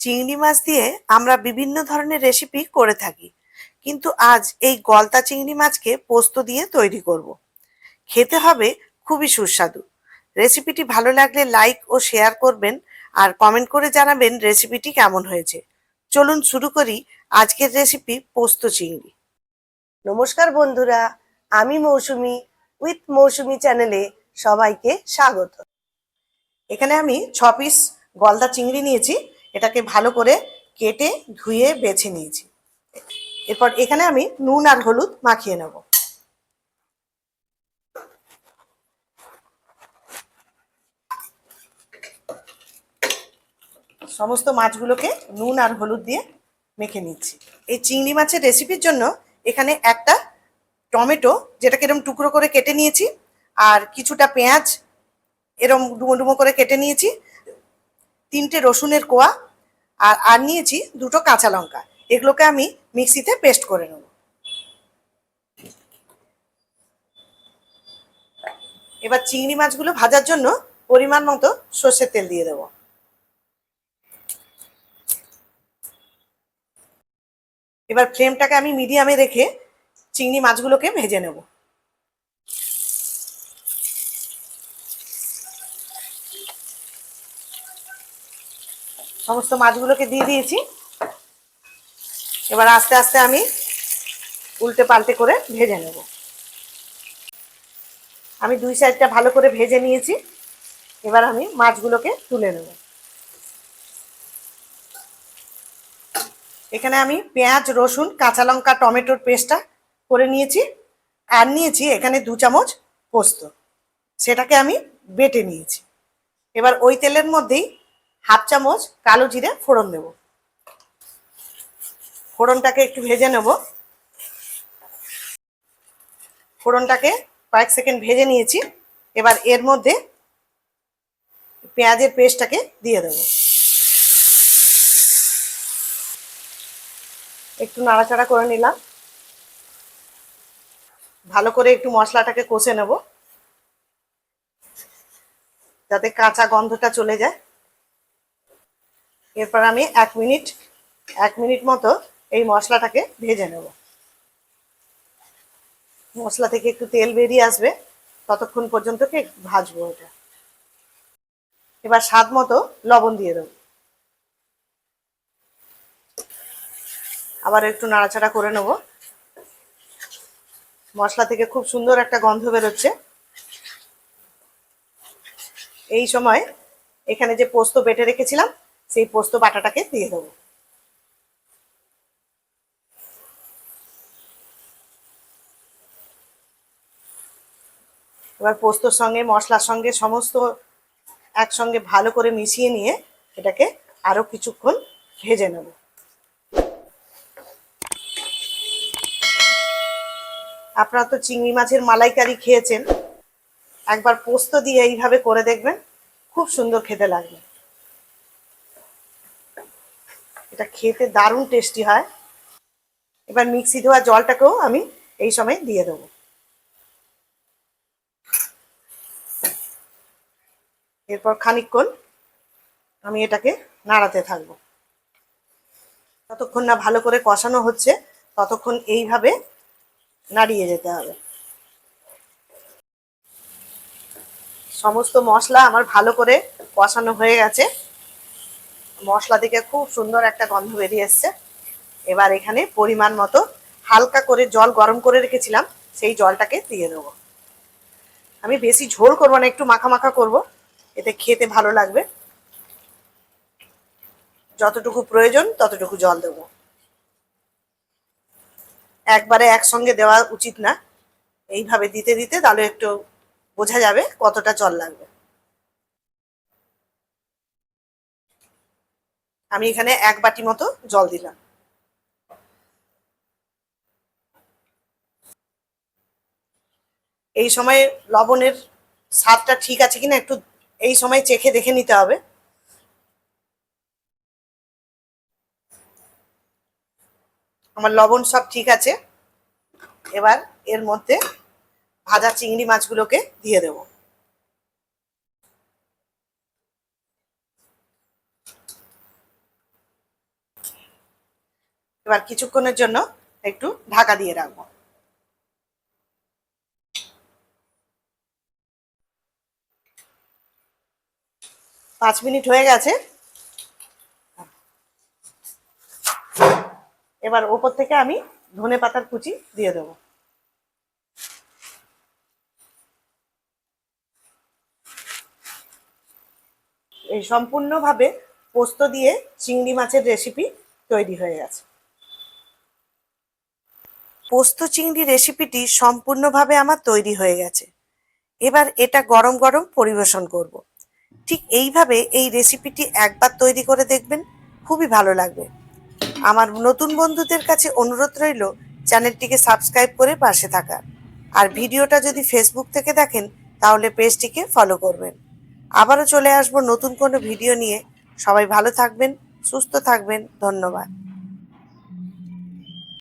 চিংড়ি মাছ দিয়ে আমরা বিভিন্ন ধরনের রেসিপি করে থাকি, কিন্তু আজ এই গলদা চিংড়ি মাছকে পোস্ত দিয়ে তৈরি করব। খেতে হবে খুবই সুস্বাদু। রেসিপিটি ভালো লাগলে লাইক ও শেয়ার করবেন, আর কমেন্ট করে জানাবেন রেসিপিটি কেমন হয়েছে। চলুন শুরু করি আজকের রেসিপি পোস্ত চিংড়ি। নমস্কার বন্ধুরা, আমি মৌসুমি উইথ মৌসুমি চ্যানেলে সবাইকে স্বাগত। এখানে আমি 6 পিস গলদা চিংড়ি নিয়েছি। এটাকে ভালো করে কেটে ধুয়ে বেছে নিয়েছি। এরপর এখানে আমি নুন আর হলুদ মাখিয়ে নেব। সমস্ত মাছগুলোকে নুন আর হলুদ দিয়ে মেখে নিচ্ছি। এই চিংড়ি মাছের রেসিপির জন্য এখানে একটা টমেটো, যেটাকে এরকম টুকরো করে কেটে নিয়েছি, আর কিছুটা পেঁয়াজ এরকম ডুমো ডুমো করে কেটে নিয়েছি, 3টে রসুনের কোয়া, আর নিয়েছি 2টো কাঁচা লঙ্কা। এগুলোকে আমি মিক্সিতে পেস্ট করে নেব। এবার চিংড়ি মাছগুলো ভাজার জন্য পরিমাণ মতো সর্ষের তেল দিয়ে দেবো। এবার ফ্লেমটাকে আমি মিডিয়ামে রেখে চিংড়ি মাছগুলোকে ভেজে নেব। সমস্ত মাছগুলোকে দিয়ে দিয়েছি। এবার আস্তে আস্তে আমি উল্টে পাল্টে করে ভেজে নেব। আমি 2 সাইডটা ভালো করে ভেজে নিয়েছি। এবার আমি মাছগুলোকে তুলে নেব। এখানে আমি পেঁয়াজ, রসুন, কাঁচা লঙ্কা, টমেটোর পেস্টটা করে নিয়েছি, আর নিয়েছি এখানে 2 চামচ পোস্ত, সেটাকে আমি বেটে নিয়েছি। এবার ওই তেলের মধ্যেই 1/2 চামচ কালো জিরে ফোড়ন দেব। ফোড়নটাকে একটু ভেজে নেব। ফোড়নটাকে কয়েক সেকেন্ড ভেজে নিয়েছি। এবার এর মধ্যে পেঁয়াজের পেস্টটাকে দিয়ে দেব। একটু নাড়াচাড়া করে নিলাম। ভালো করে একটু মশলাটাকে কষে নেব, যাতে কাঁচা গন্ধটা চলে যায়। এরপর আমি 1 মিনিট মতো এই মশলাটাকে ভেজে নেব। মশলা থেকে একটু তেল বেরিয়ে আসবে, ততক্ষণ পর্যন্ত ভাজবো এটা। এবার স্বাদ মতো লবণ দিয়ে দেবো। আবার একটু নাড়াচাড়া করে নেব। মশলা থেকে খুব সুন্দর একটা গন্ধ বেরোচ্ছে। এই সময় এখানে যে পোস্ত বেটে রেখেছিলাম, সেই পোস্ত বাটাটাকে দিয়ে দেবো। এবার পোস্তর সঙ্গে মশলার সঙ্গে সমস্ত একসঙ্গে ভালো করে মিশিয়ে নিয়ে এটাকে আরো কিছুক্ষণ ভেজে নেব। আপনারা তো চিংড়ি মাছের মালাইকারি খেয়েছেন, একবার পোস্ত দিয়ে এইভাবে করে দেখবেন, খুব সুন্দর খেতে লাগবে। এটা খেতে দারুণ টেস্টি হয়। এবার মিক্সি ধোয়া জলটাকেও আমি এই সময় দিয়ে দেবো। এরপর খানিকক্ষণ আমি এটাকে নাড়াতে থাকবো। যতক্ষণ না ভালো করে কষানো হচ্ছে, ততক্ষণ এইভাবে নাড়িয়ে যেতে হবে। সমস্ত মশলা আমার ভালো করে কষানো হয়ে গেছে। মশলা থেকে খুব সুন্দর একটা গন্ধ বেরিয়ে এসছে। এবার এখানে পরিমাণ মতো হালকা করে জল গরম করে রেখেছিলাম, সেই জলটাকে দিয়ে দেবো। আমি বেশি ঝোল করবো না, একটু মাখা মাখা করবো, এতে খেতে ভালো লাগবে। যতটুকু প্রয়োজন ততটুকু জল দেবো। একবারে একসঙ্গে দেওয়া উচিত না, এইভাবে দিতে দিতে তাহলে একটু বোঝা যাবে কতটা জল লাগবে। আমি এখানে 1 বাটি মতো জল দিলাম। এই সময় লবণের স্বাদটা ঠিক আছে কিনা একটু এই সময় চেখে দেখে নিতে হবে। আমার লবণ সব ঠিক আছে। এবার এর মধ্যে ভাজা চিংড়ি মাছগুলোকে দিয়ে দেব। এবার কিছুক্ষণের জন্য একটু ঢাকা দিয়ে রাখবো। 5 মিনিট হয়ে গেছে। এবার ওপর থেকে আমি ধনেপাতার কুচি দিয়ে দেবো। এই সম্পূর্ণভাবে পোস্ত দিয়ে চিংড়ি মাছের রেসিপি তৈরি হয়ে গেছে। পোস্ত চিংড়ি রেসিপিটি সম্পূর্ণভাবে আমার তৈরি হয়ে গেছে। এবার এটা গরম গরম পরিবেশন করব। ঠিক এইভাবে এই রেসিপিটি একবার তৈরি করে দেখবেন, খুবই ভালো লাগবে। আমার নতুন বন্ধুদের কাছে অনুরোধ রইল চ্যানেলটিকে সাবস্ক্রাইব করে পাশে থাকার। আর ভিডিওটা যদি ফেসবুক থেকে দেখেন তাহলে পেজটিকে ফলো করবেন। আবারও চলে আসবো নতুন কোনো ভিডিও নিয়ে। সবাই ভালো থাকবেন, সুস্থ থাকবেন। ধন্যবাদ।